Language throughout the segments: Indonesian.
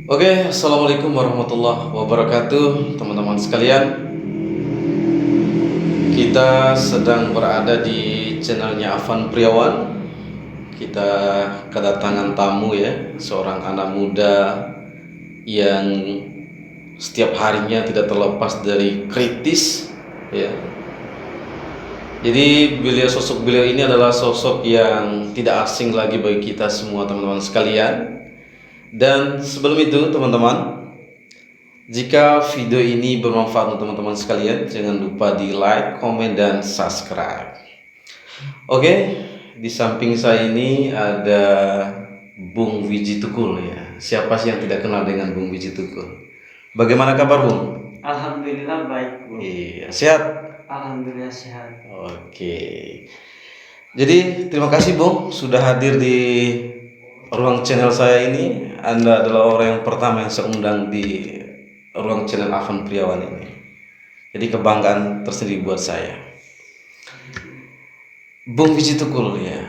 Oke, assalamualaikum warahmatullahi wabarakatuh, teman-teman sekalian. Kita sedang berada di channelnya Afan Priawan. Kita kedatangan tamu ya, seorang anak muda yang setiap harinya tidak terlepas dari kritis ya. Jadi sosok beliau ini adalah sosok yang tidak asing lagi bagi kita semua teman-teman sekalian. Dan sebelum itu teman-teman, jika video ini bermanfaat untuk teman-teman sekalian, jangan lupa di like, komen, dan subscribe. Oke, di samping saya ini ada Bung Wiji Tukul ya. Siapa sih yang tidak kenal dengan Bung Wiji Tukul? Bagaimana kabar Bung? Alhamdulillah baik, Bu. Iya, sehat? Alhamdulillah sehat. Oke. Jadi terima kasih Bung sudah hadir di ruang channel saya ini. Anda adalah orang yang pertama yang saya undang di ruang channel Afan Priawan ini. Jadi kebanggaan tersendiri buat saya. Bung Wiji Tukul ya.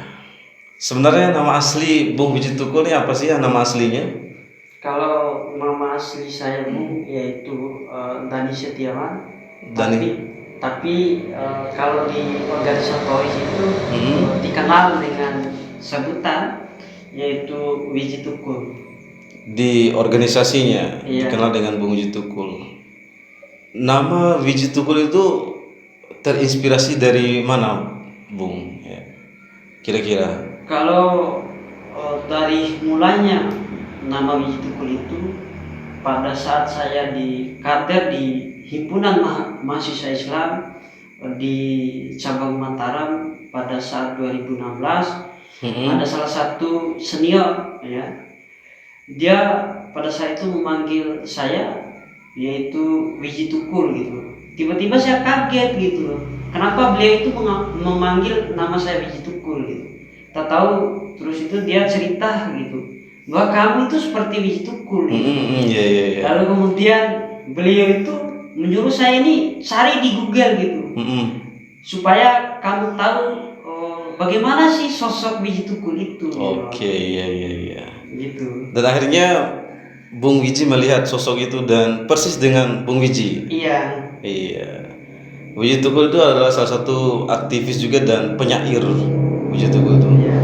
Sebenarnya nama asli Bung Wiji Tukul ini apa sih ya nama aslinya? Kalau nama asli saya, Bu, yaitu Dani Setiawan. Dani. Tapi kalau di organisatoris itu dikenal dengan sebutan yaitu Wiji Tukul. Di organisasinya Iya. dikenal dengan Bung Wiji Tukul. Nama Wiji Tukul itu terinspirasi dari mana, Bung? Ya. Kira-kira? Kalau dari mulanya nama Wiji Tukul itu pada saat saya kader di Himpunan Mahasiswa Islam di cabang Mataram pada saat 2016, ada salah satu senior ya, dia pada saat itu memanggil saya yaitu Wiji Tukul gitu. Tiba-tiba saya kaget gitu loh, kenapa beliau itu memanggil nama saya Wiji Tukul gitu. Tak tahu terus itu dia cerita gitu bahwa kamu itu seperti Wiji Tukul gitu. Iya. Lalu kemudian beliau itu menyuruh saya ini cari di Google gitu, supaya kamu tahu bagaimana sih sosok Wiji Tukul itu. Oke, iya. Gitu. Dan akhirnya Bung Wiji melihat sosok itu dan persis dengan Bung Wiji. Iya. Wiji Tukul itu adalah salah satu aktivis juga dan penyair. Wiji Tukul itu. Iya.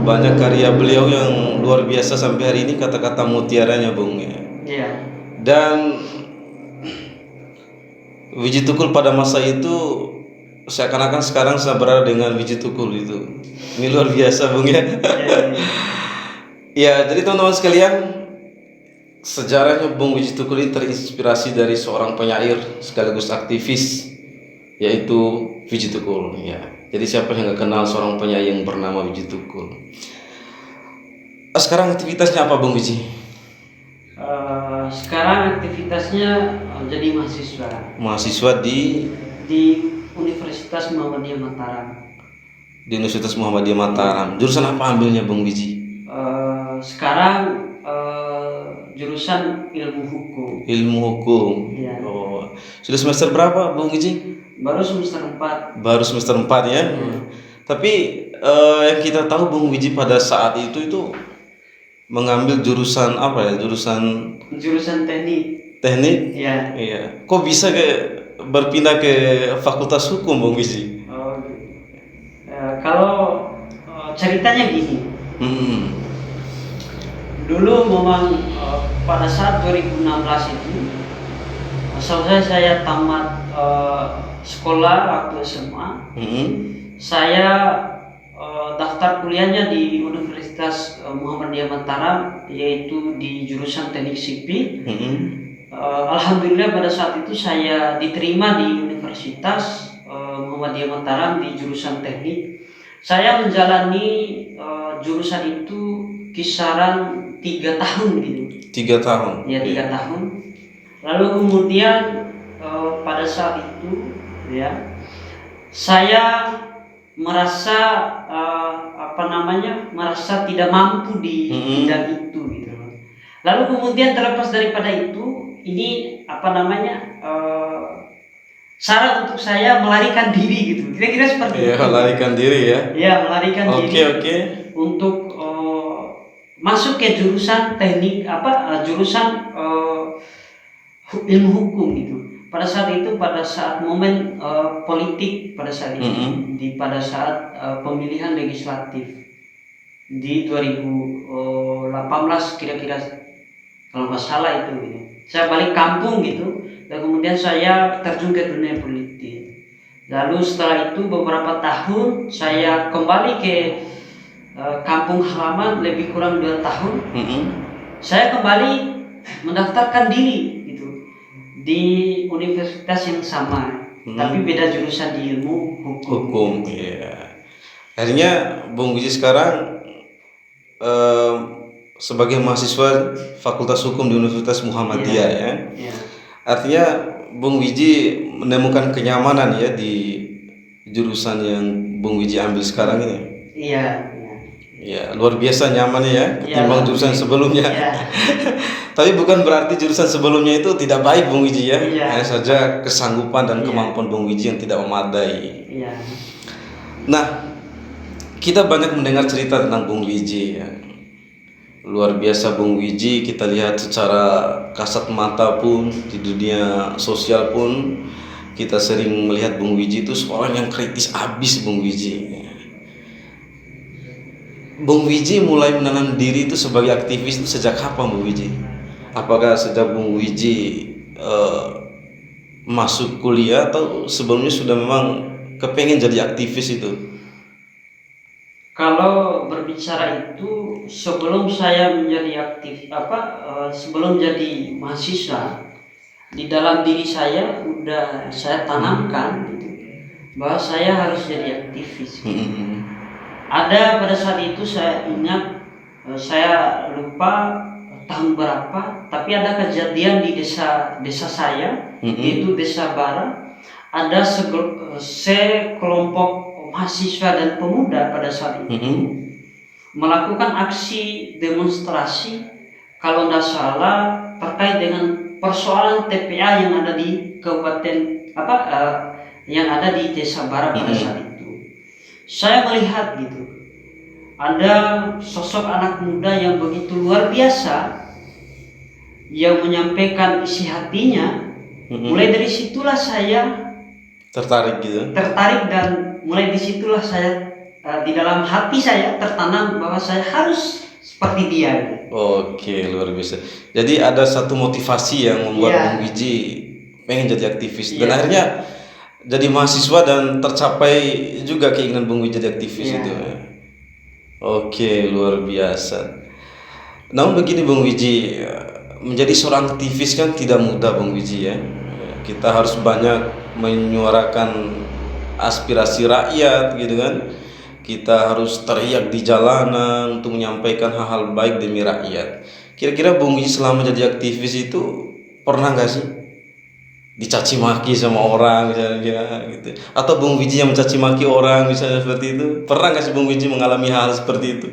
Banyak karya beliau yang luar biasa sampai hari ini, kata-kata mutiaranya Bung ya. Iya. Dan Wiji Tukul pada masa itu seakan-akan sekarang saya berada dengan Wiji Tukul itu. Ini luar biasa Bung ya. Ya, jadi teman-teman sekalian, sejarahnya Bung Wiji Tukul ini terinspirasi dari seorang penyair sekaligus aktivis, yaitu Wiji Tukul ya. Jadi siapa yang nggak kenal seorang penyair yang bernama Wiji Tukul? Sekarang aktivitasnya apa Bung Wiji? Sekarang aktivitasnya jadi mahasiswa. Mahasiswa di Universitas Muhammadiyah Mataram. Di Universitas Muhammadiyah Mataram. Jurusan apa ambilnya Bung Wiji? Sekarang jurusan ilmu hukum. Ilmu hukum. Ya. Oh, sudah semester berapa Bung Wiji? Baru semester 4. Baru semester 4 ya. Tapi yang kita tahu Bung Wiji pada saat itu mengambil jurusan apa ya? Jurusan teknik. Teknik? Iya. Iya. Kok bisa berpindah ke Fakultas Hukum Bung Wiji? Kalau ceritanya gini. Dulu memang pada saat 2016 itu selesai saya tamat sekolah waktu SMA. Saya daftar kuliahnya di Universitas Muhammadiyah Mataram, yaitu di jurusan Teknik Sipil. Alhamdulillah pada saat itu saya diterima di Universitas Muhammadiyah Mataram di jurusan Teknik. Saya menjalani jurusan itu kisaran 3 tahun gitu. 3 tahun. Ya, 3 tahun. Lalu kemudian pada saat itu ya saya merasa merasa tidak mampu di bidang itu gitu. Lalu kemudian terlepas daripada itu, ini syarat untuk saya melarikan diri gitu. Kira-kira seperti itu. Melarikan diri ya. Ya, melarikan diri. Oke. Untuk masuk ke jurusan teknik jurusan ilmu hukum gitu. Pada saat itu, pada saat momen politik pada saat itu, pada saat pemilihan legislatif di 2018 kira-kira, kalau nggak salah itu gitu. Saya balik kampung gitu, dan kemudian saya terjun ke dunia politik. Lalu setelah itu beberapa tahun saya kembali ke kampung halaman, lebih kurang 2 tahun. Saya kembali mendaftarkan diri gitu di universitas yang sama, tapi beda jurusan di ilmu hukum. Iya. Akhirnya Bung Wiji sekarang sebagai mahasiswa Fakultas Hukum di Universitas Muhammadiyah ya. Artinya Bung Wiji menemukan kenyamanan ya di jurusan yang Bung Wiji ambil sekarang ini. Iya. Ya, luar biasa nyamannya ya ketimbang jurusan sebelumnya. Tapi bukan berarti jurusan sebelumnya itu tidak baik Bung Wiji ya. Hanya saja kesanggupan dan kemampuan Bung Wiji yang tidak memadai. Nah, kita banyak mendengar cerita tentang Bung Wiji ya. Luar biasa Bung Wiji, kita lihat secara kasat mata pun di dunia sosial pun kita sering melihat Bung Wiji itu seorang yang kritis abis Bung Wiji. Bung Wiji mulai menanam diri itu sebagai aktivis itu sejak kapan Bung Wiji? Apakah sejak Bung Wiji masuk kuliah atau sebelumnya sudah memang kepengen jadi aktivis itu? Kalau berbicara itu, sebelum saya menjadi sebelum jadi mahasiswa, di dalam diri saya udah saya tanamkan gitu, bahwa saya harus jadi aktivis. Ada pada saat itu saya ingat, saya lupa tahun berapa, tapi ada kejadian di desa saya, yaitu Desa Bara. Ada sekelompok mahasiswa dan pemuda pada saat itu melakukan aksi demonstrasi, kalau tidak salah terkait dengan persoalan TPA yang ada di kabupaten yang ada di Desa Bara pada saat itu. Saya melihat gitu, ada sosok anak muda yang begitu luar biasa yang menyampaikan isi hatinya. Mulai dari situlah saya tertarik gitu. Dan mulai disitulah saya di dalam hati saya tertanam bahwa saya harus seperti dia. Oke, luar biasa. Jadi ada satu motivasi yang membuat Bung Wiji pengen jadi aktivis dan akhirnya jadi mahasiswa dan tercapai juga keinginan Bung Wiji jadi aktivis itu. Oke, luar biasa. Namun begini Bung Wiji, menjadi seorang aktivis kan tidak mudah Bung Wiji ya. Kita harus banyak menyuarakan aspirasi rakyat gitu kan. Kita harus teriak di jalanan untuk menyampaikan hal-hal baik demi rakyat. Kira-kira Bung Wiji selama jadi aktivis itu pernah nggak sih dicaci maki sama orang misalnya gitu, atau Bung Wiji yang mencaci maki orang misalnya seperti itu? Pernah nggak sih Bung Wiji mengalami hal seperti itu?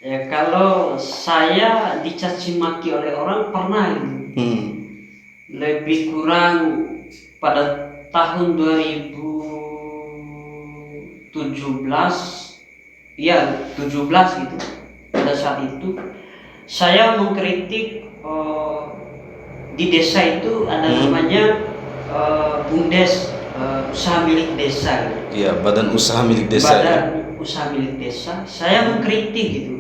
Ya, kalau saya dicaci maki oleh orang pernah itu. Lebih kurang pada tahun 2017 gitu. Pada saat itu saya mengkritik di desa itu ada namanya BUMDes, usaha milik desa gitu. Iya, badan usaha milik desa. Usaha milik desa. Saya mengkritik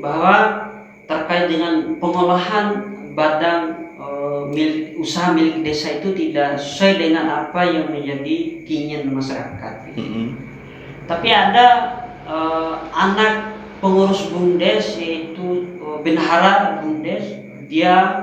bahwa terkait dengan pengolahan badan usaha milik desa itu tidak sesuai dengan apa yang menjadi keinginan masyarakat. Tapi ada anak pengurus BUMDes, yaitu bendahara BUMDes, dia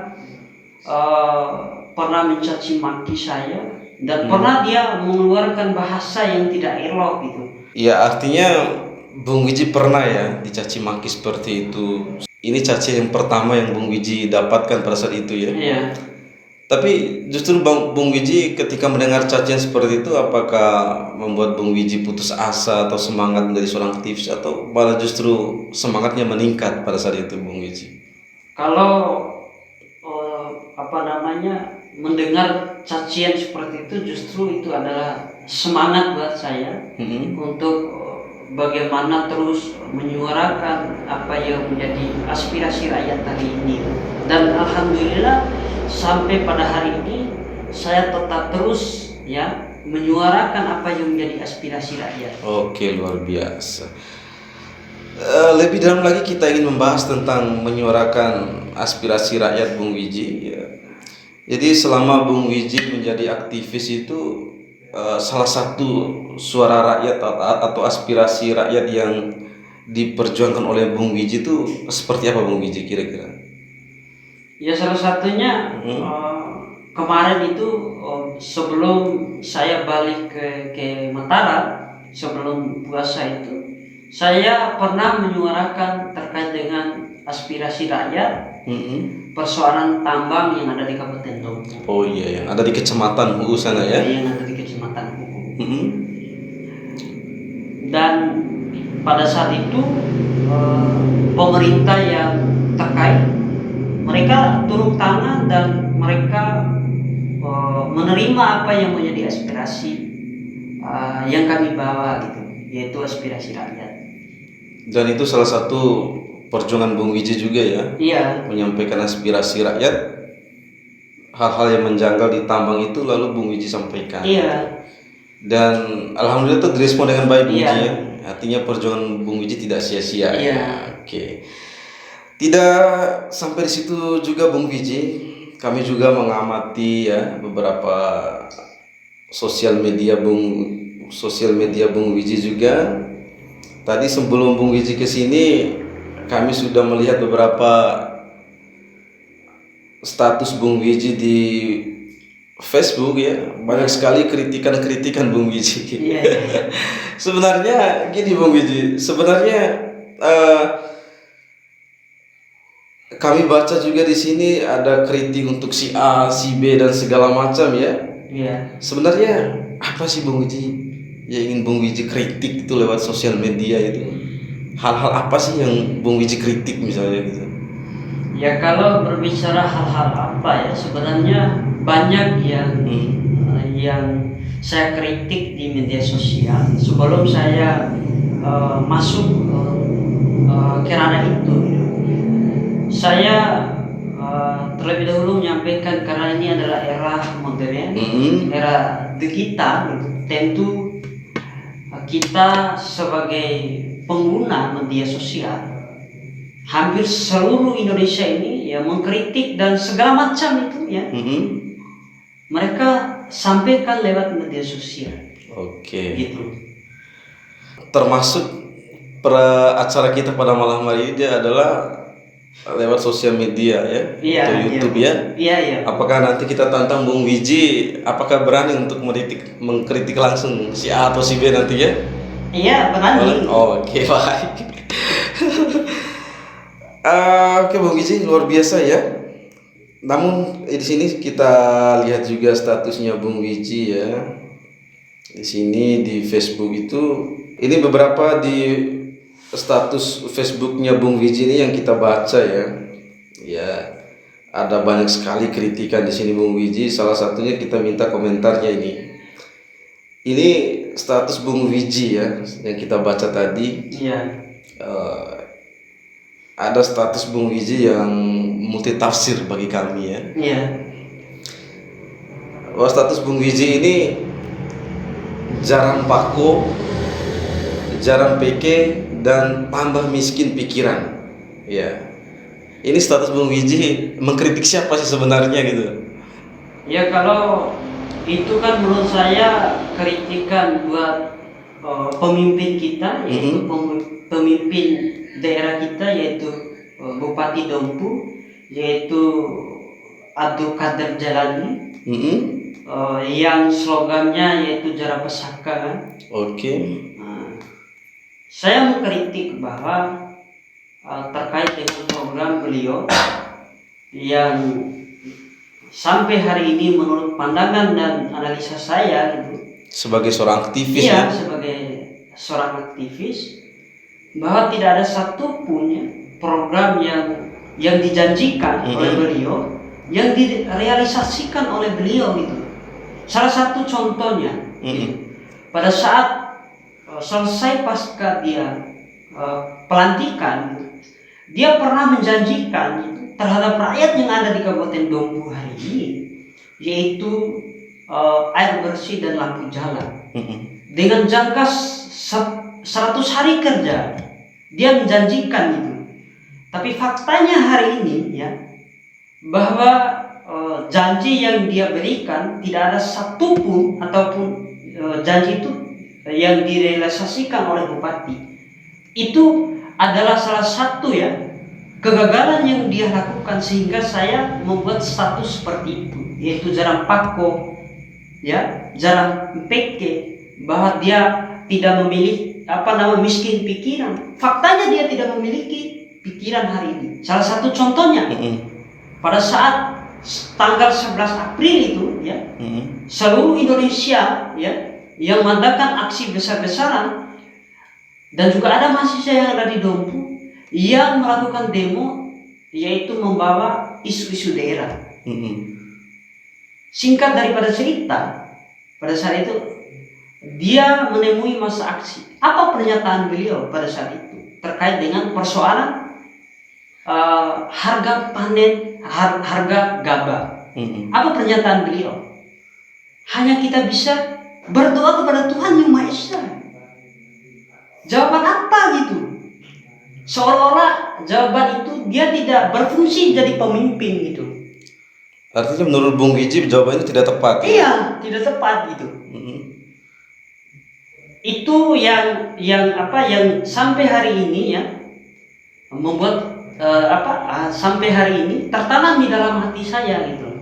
pernah mencaci maki saya dan pernah dia mengeluarkan bahasa yang tidak elok gitu. Ya, artinya Bung Wiji pernah ya dicaci maki seperti itu. Ini caci yang pertama yang Bung Wiji dapatkan pada saat itu ya. Iya. Tapi justru Bung Wiji ketika mendengar cacian seperti itu, apakah membuat Bung Wiji putus asa atau semangat menjadi seorang aktivis, atau malah justru semangatnya meningkat pada saat itu Bung Wiji? Kalau mendengar cacian seperti itu, justru itu adalah semangat buat saya untuk bagaimana terus menyuarakan apa yang menjadi aspirasi rakyat hari ini. Dan alhamdulillah sampai pada hari ini saya tetap terus ya menyuarakan apa yang menjadi aspirasi rakyat. Oke, luar biasa. Lebih dalam lagi kita ingin membahas tentang menyuarakan aspirasi rakyat, Bung Wiji. Ya. Jadi selama Bung Wiji menjadi aktivis itu salah satu suara rakyat atau aspirasi rakyat yang diperjuangkan oleh Bung Wiji itu seperti apa, Bung Wiji, kira-kira? Ya salah satunya kemarin itu sebelum saya balik ke Mataram, sebelum puasa itu saya pernah menyuarakan terkait dengan aspirasi rakyat, persoalan tambang yang ada di Kabupaten Dompu. Oh iya, yang ada di Kecamatan Huu sana ya? Yang ada di Kecamatan Huu. Dan pada saat itu pemerintah yang terkait mereka turun tangan dan mereka menerima apa yang menjadi aspirasi yang kami bawa gitu, yaitu aspirasi rakyat. Dan itu salah satu perjuangan Bung Wiji juga ya? Iya. Menyampaikan aspirasi rakyat, hal-hal yang menjanggal di tambang itu lalu Bung Wiji sampaikan. Iya. Dan alhamdulillah itu direspon dengan baik, Bung Iya. Wiji ya. Artinya perjuangan Bung Wiji tidak sia-sia. Iya. Ya. Oke. Tidak sampai di situ juga, Bung Wiji. Kami juga mengamati ya beberapa sosial media Bung Wiji juga. Tadi sebelum Bung Wiji ke sini, kami sudah melihat beberapa status Bung Wiji di Facebook ya. Banyak sekali kritikan Bung Wiji. Iya. Sebenarnya gini, Bung Wiji, sebenarnya kami baca juga di sini ada kritik untuk si A, si B dan segala macam ya. Iya. Sebenarnya apa sih Bung Wiji yang ingin Bung Wiji kritik itu lewat sosial media itu? Hal-hal apa sih yang Bung Wiji kritik misalnya gitu? Ya kalau berbicara hal-hal apa ya, sebenarnya banyak yang saya kritik di media sosial sebelum saya masuk ke ranah itu. Saya terlebih dahulu menyampaikan karena ini adalah era modern, era digital. Tentu kita sebagai pengguna media sosial, hampir seluruh Indonesia ini ya mengkritik dan segala macam itu ya, mereka sampaikan lewat media sosial. Oke. Gitu. Termasuk acara kita pada malam hari ini adalah lewat sosial media ya, Iya, atau YouTube iya. ya. Iya, iya. Apakah nanti kita tantang Bung Wiji, apakah berani untuk mengkritik langsung si A atau si B nanti ya? Iya, berani. Oke, baik. Oke, Bung Wiji, luar biasa ya. Namun di sini kita lihat juga statusnya Bung Wiji ya. Di sini di Facebook itu, ini beberapa di status Facebooknya Bung Wiji ini yang kita baca ya. Ya, ada banyak sekali kritikan di sini Bung Wiji. Salah satunya kita minta komentarnya ini. Ini status Bung Wiji ya yang kita baca tadi. Iya. Ada status Bung Wiji yang multitafsir bagi kami ya. Iya. Bahwa status Bung Wiji ini jarang pako, jarang peke, dan tambah miskin pikiran. Ya. Ini status Bung Wiji mengkritik siapa sih sebenarnya gitu? Ya kalau itu kan menurut saya kritikan buat pemimpin kita, yaitu pemimpin daerah kita, yaitu Bupati Dompu, yaitu Abdul Qadir Jalani, yang slogannya yaitu Jara Pesaka kan. Oke. Saya mengkritik bahwa terkait dengan program beliau yang sampai hari ini menurut pandangan dan analisa saya gitu, sebagai seorang aktivis iya, ya. sebagai seorang aktivis, bahwa tidak ada satupun ya, program yang dijanjikan oleh beliau yang direalisasikan oleh beliau gitu. Salah satu contohnya gitu, pada saat selesai pasca dia pelantikan, dia pernah menjanjikan terhadap rakyat yang ada di Kabupaten Dompu hari ini, yaitu air bersih dan lampu jalan. Dengan jangka 100 hari kerja, dia menjanjikan itu. Tapi faktanya hari ini ya, bahwa janji yang dia berikan tidak ada satupun ataupun janji itu yang direalisasikan oleh bupati. Itu adalah salah satu ya kegagalan yang dia lakukan, sehingga saya membuat status seperti itu, yaitu Jalan Pako ya, Jalan PK, bahwa dia tidak memiliki miskin pikiran. Faktanya dia tidak memiliki pikiran hari ini. Salah satu contohnya pada saat tanggal 11 April itu ya, seluruh Indonesia ya yang mengadakan aksi besar-besaran, dan juga ada mahasiswa yang ada di Dompu yang melakukan demo, yaitu membawa isu-isu daerah. Singkat daripada cerita, pada saat itu dia menemui masa aksi. Apa pernyataan beliau pada saat itu terkait dengan persoalan harga panen, harga gabah? Apa pernyataan beliau? Hanya kita bisa berdoa kepada Tuhan Yang Maha Esa. Jawaban apa gitu? Seolah-olah jawaban itu dia tidak berfungsi jadi pemimpin gitu. Artinya menurut Bung Wiji jawabannya tidak tepat. Iya, tidak tepat gitu. Itu yang sampai hari ini ya membuat sampai hari ini tertanam di dalam hati saya gitu.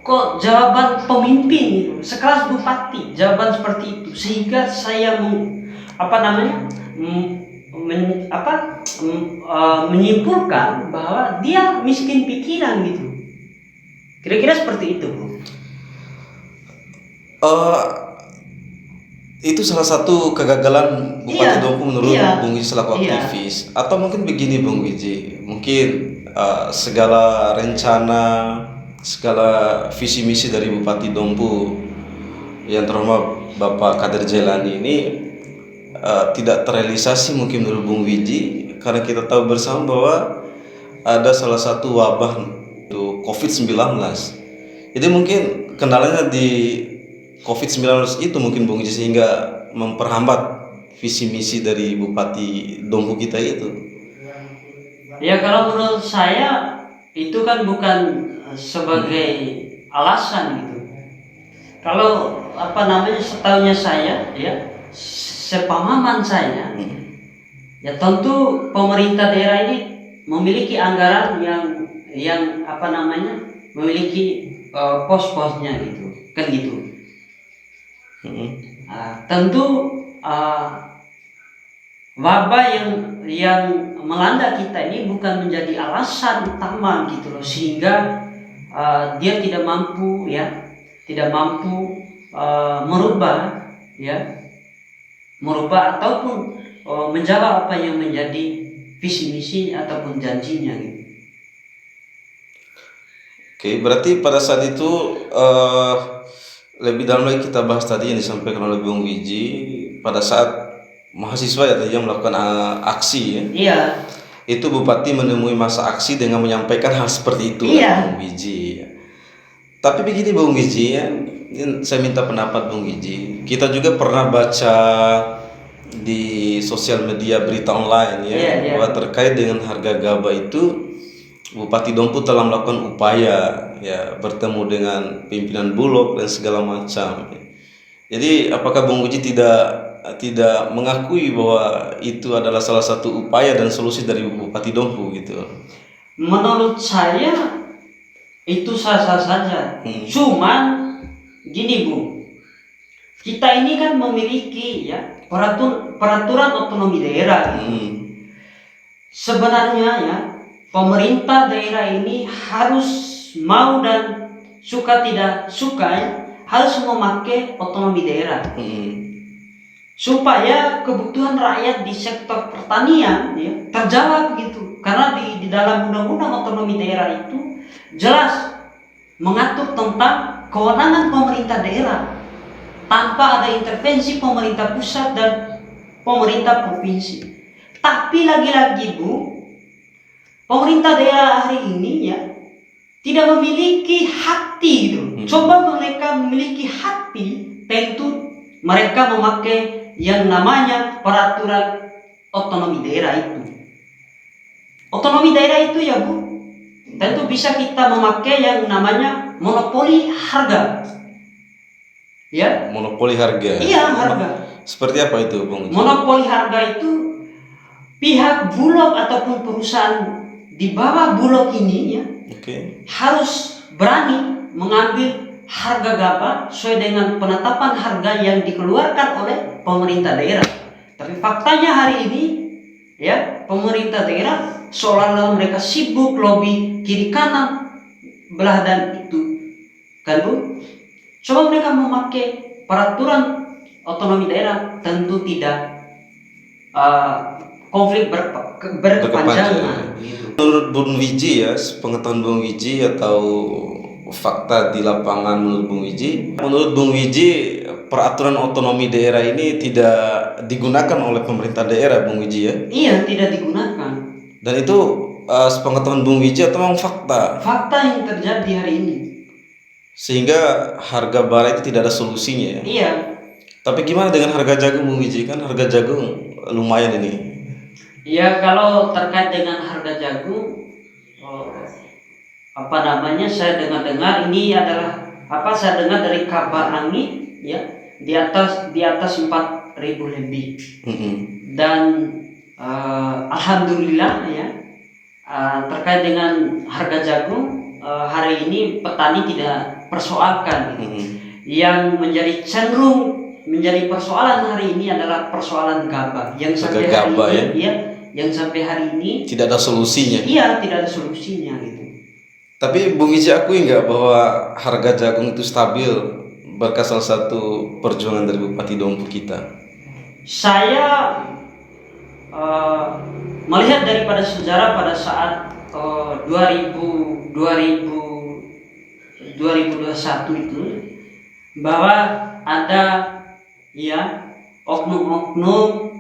Kok jawaban pemimpin gitu, sekelas bupati, jawaban seperti itu, sehingga saya menyimpulkan bahwa dia miskin pikiran gitu. Kira-kira seperti itu, Bu. Itu salah satu kegagalan Bupati Dompu menurut Bung Wiji selaku aktivis. Atau mungkin begini Bung Wiji, mungkin segala rencana, segala visi misi dari Bupati Dompu yang terhormat Bapak Kader Jelani ini tidak terrealisasi mungkin menurut Bung Wiji, karena kita tahu bersama bahwa ada salah satu wabah itu COVID-19. Jadi mungkin kendalanya di COVID-19 itu mungkin Bung Wiji, sehingga memperhambat visi misi dari Bupati Dompu kita itu. Ya, kalau menurut saya itu kan bukan sebagai alasan gitu. Kalau setahunya saya ya, sepemahaman saya ya, tentu pemerintah daerah ini memiliki anggaran yang memiliki pos-posnya gitu, kan gitu. Tentu wabah yang melanda kita ini bukan menjadi alasan utama gitu loh, sehingga dia tidak mampu merubah ataupun menjawab apa yang menjadi visi misi ataupun janjinya gitu. Oke, berarti pada saat itu lebih dalam lagi kita bahas tadi yang disampaikan oleh Bung Wiji pada saat mahasiswa ya tadi yang melakukan aksi ya. Iya. Itu Bupati menemui masa aksi dengan menyampaikan hal seperti itu. Iya. Bung Wiji. Tapi begini Bung Wiji ya, saya minta pendapat Bung Wiji. Kita juga pernah baca di sosial media berita online ya, bahwa terkait dengan harga gabah itu Bupati Dompu telah melakukan upaya ya bertemu dengan pimpinan Bulog dan segala macam. Jadi apakah Bung Wiji tidak mengakui bahwa itu adalah salah satu upaya dan solusi dari Bupati Dompu gitu? Menurut saya itu sah-sah saja. Cuman gini Bu, kita ini kan memiliki ya peraturan otonomi daerah. Sebenarnya ya, pemerintah daerah ini harus mau dan suka tidak suka ya, harus memakai otonomi daerah supaya kebutuhan rakyat di sektor pertanian ya terjawab gitu. Karena di dalam undang-undang otonomi daerah itu jelas mengatur tentang kewenangan pemerintah daerah tanpa ada intervensi pemerintah pusat dan pemerintah provinsi. Tapi lagi-lagi Bu, pemerintah daerah hari ini ya tidak memiliki hati gitu. Coba mereka memiliki hati, tentu mereka memakai yang namanya peraturan otonomi daerah itu. Otonomi daerah itu ya Bu, tentu bisa kita memakai yang namanya monopoli harga. Ya. Monopoli harga. Iya, harga. Seperti apa itu, Bung? Monopoli harga itu pihak Bulog ataupun perusahaan di bawah Bulog ini ya harus berani mengambil harga gabah sesuai dengan penetapan harga yang dikeluarkan oleh pemerintah daerah. Tapi faktanya hari ini ya pemerintah daerah seolah-olah mereka sibuk lobby kiri kanan belah dan itu kan Bu. Coba mereka memakai peraturan otonomi daerah tentu tidak konflik berkepanjangan. Gitu. Menurut Bung Wiji ya, pengetahuan Bung Wiji atau fakta di lapangan menurut Bung Wiji, peraturan otonomi daerah ini tidak digunakan oleh pemerintah daerah, Bung Wiji ya? Iya, tidak digunakan. Dan itu sepengetahuan Bung Wiji atau memang fakta? Fakta yang terjadi hari ini. Sehingga harga bara itu tidak ada solusinya ya? Iya. Tapi gimana dengan harga jagung, Bung Wiji? Kan harga jagung lumayan ini. Ya kalau terkait dengan harga jagung, saya dengar ini adalah saya dengar dari kabar angin ya di atas 4.000 lebih. Dan alhamdulillah ya terkait dengan harga jagung hari ini petani tidak persoalkan. Yang menjadi persoalan hari ini adalah persoalan gabah yang sampai hari ini yang sampai hari ini tidak ada solusinya. Iya, tidak ada solusinya gitu. Tapi Bung Wiji akui nggak bahwa harga jagung itu stabil berkat salah satu perjuangan dari Bupati Dompu kita? Saya melihat daripada sejarah pada saat 2021 itu bahwa ada ya oknum-oknum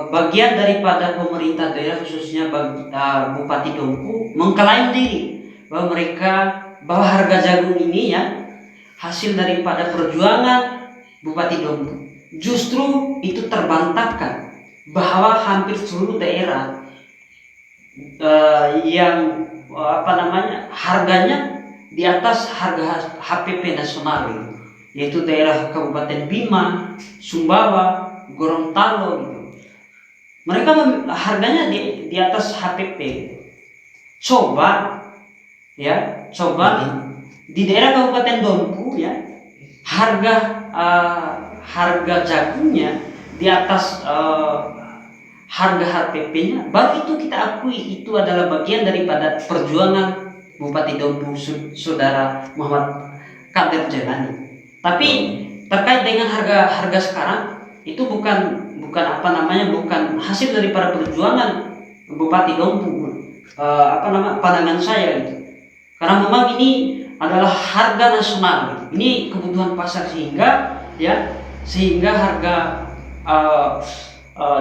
bagian daripada pemerintah daerah khususnya Bupati Dompu mengklaim diri bahwa harga jagung ini ya hasil daripada perjuangan Bupati Dompu. Justru itu terbantahkan bahwa hampir seluruh daerah yang harganya di atas harga HPP nasional yaitu daerah Kabupaten Bima, Sumbawa, Gorontalo gitu. Mereka harganya di atas HPP. Coba di daerah Kabupaten Dompu ya harga jagungnya di atas harga HPP-nya, baru itu kita akui itu adalah bagian daripada perjuangan Bupati Dompu Saudara Muhammad Kadir Jelani. Tapi terkait dengan harga sekarang itu bukan hasil daripada perjuangan Bupati Dompu pandangan saya gitu. Karena memang ini adalah harga nasional gitu. Ini kebutuhan pasar sehingga harga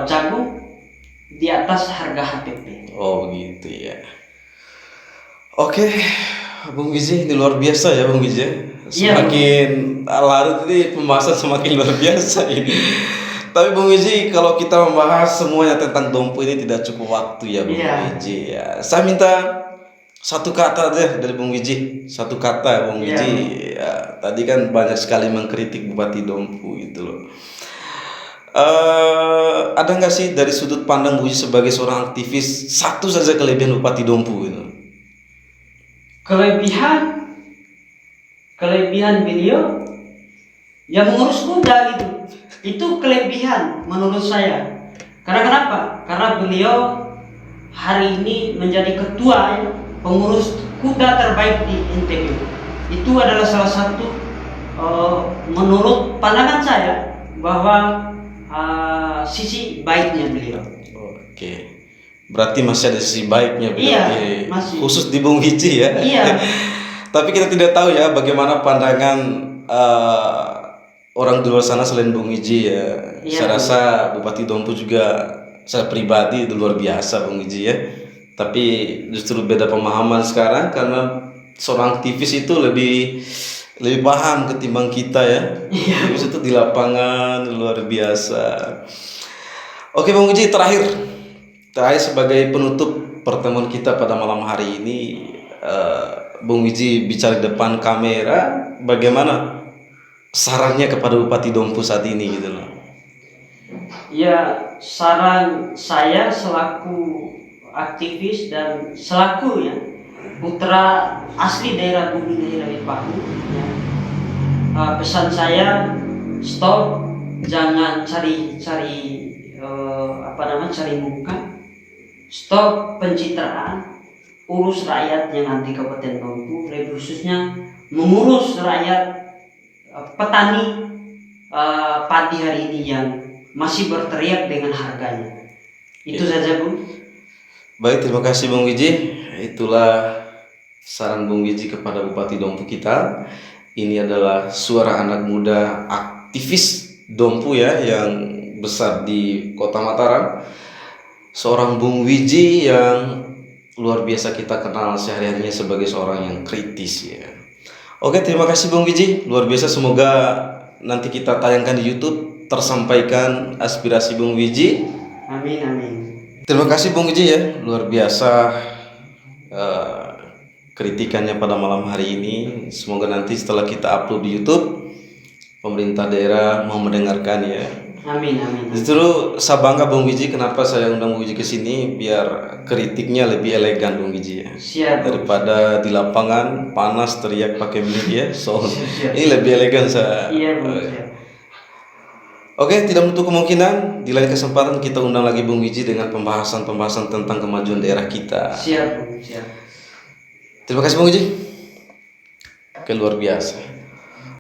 jagung di atas harga HPP. Oh begitu ya. Oke, Bung Wiji, ini luar biasa ya Bung Wiji. Semakin larut ini pembahasan semakin luar biasa ini. Tapi Bung Wiji, kalau kita membahas semuanya tentang Dompu ini tidak cukup waktu ya Bung Wiji ya. Saya minta satu kata aja dari Bung Wiji. Satu kata Bung Wiji ya, tadi kan banyak sekali mengkritik Bupati Dompu gitu loh. Ada nggak sih dari sudut pandang Bung Wiji sebagai seorang aktivis satu saja kelebihan Bupati Dompu gitu? Kelebihan beliau yang mengurus kuda gitu. Itu kelebihan menurut saya. Karena kenapa? Karena beliau hari ini menjadi ketua pengurus kuda terbaik di NTB. Itu adalah salah satu menurut pandangan saya bahwa sisi baiknya beliau. Oke. Berarti masih ada sisi baiknya beliau. Iya, masih. Khusus di Bung Wiji ya. Iya. Tapi kita tidak tahu ya bagaimana pandangan orang di luar sana selain Bung Iji ya. Iya, Saya Bung. rasa Bupati Dompu juga saya pribadi itu luar biasa Bung Iji ya. Tapi justru beda pemahaman sekarang karena seorang aktivis itu lebih paham ketimbang kita ya. Aktivis itu di lapangan luar biasa. Oke Bung Iji, terakhir sebagai penutup pertemuan kita pada malam hari ini, Bung Iji bicara di depan kamera, bagaimana sarannya kepada Bupati Dompu saat ini gitu loh. Ya, saran saya selaku aktivis dan selaku ya putra asli daerah Bumi daerah Ipaku ya. Pesan saya, stop, jangan cari cari muka, stop pencitraan, urus rakyat yang anti Kabupaten Dompu, lebih khususnya mengurus rakyat petani padi hari ini yang masih berteriak dengan harganya. Itu saja, Bu. Baik, terima kasih Bung Wiji. Itulah saran Bung Wiji kepada Bupati Dompu kita. Ini adalah suara anak muda aktivis Dompu ya, yang besar di Kota Mataram. Seorang Bung Wiji yang luar biasa kita kenal sehari-harinya sebagai seorang yang kritis ya. Oke, terima kasih Bung Wiji. Luar biasa, semoga nanti kita tayangkan di YouTube tersampaikan aspirasi Bung Wiji. Amin, amin. Terima kasih Bung Wiji ya, luar biasa kritikannya pada malam hari ini. Semoga nanti setelah kita upload di YouTube, pemerintah daerah mau mendengarkan ya. Amin, amin. Justru saya bangga Bung Wiji, kenapa saya undang Bung Wiji ke sini, biar kritiknya lebih elegan Bung Wiji ya. Siap. Daripada di lapangan panas teriak pakai mic ya. So Siap. ini lebih elegan saya. Iya, Bu. Siap. Oke, tidak menutup kemungkinan di lain kesempatan kita undang lagi Bung Wiji dengan pembahasan tentang kemajuan daerah kita. Siap, Bu. Siap. Terima kasih Bung Wiji. Luar biasa.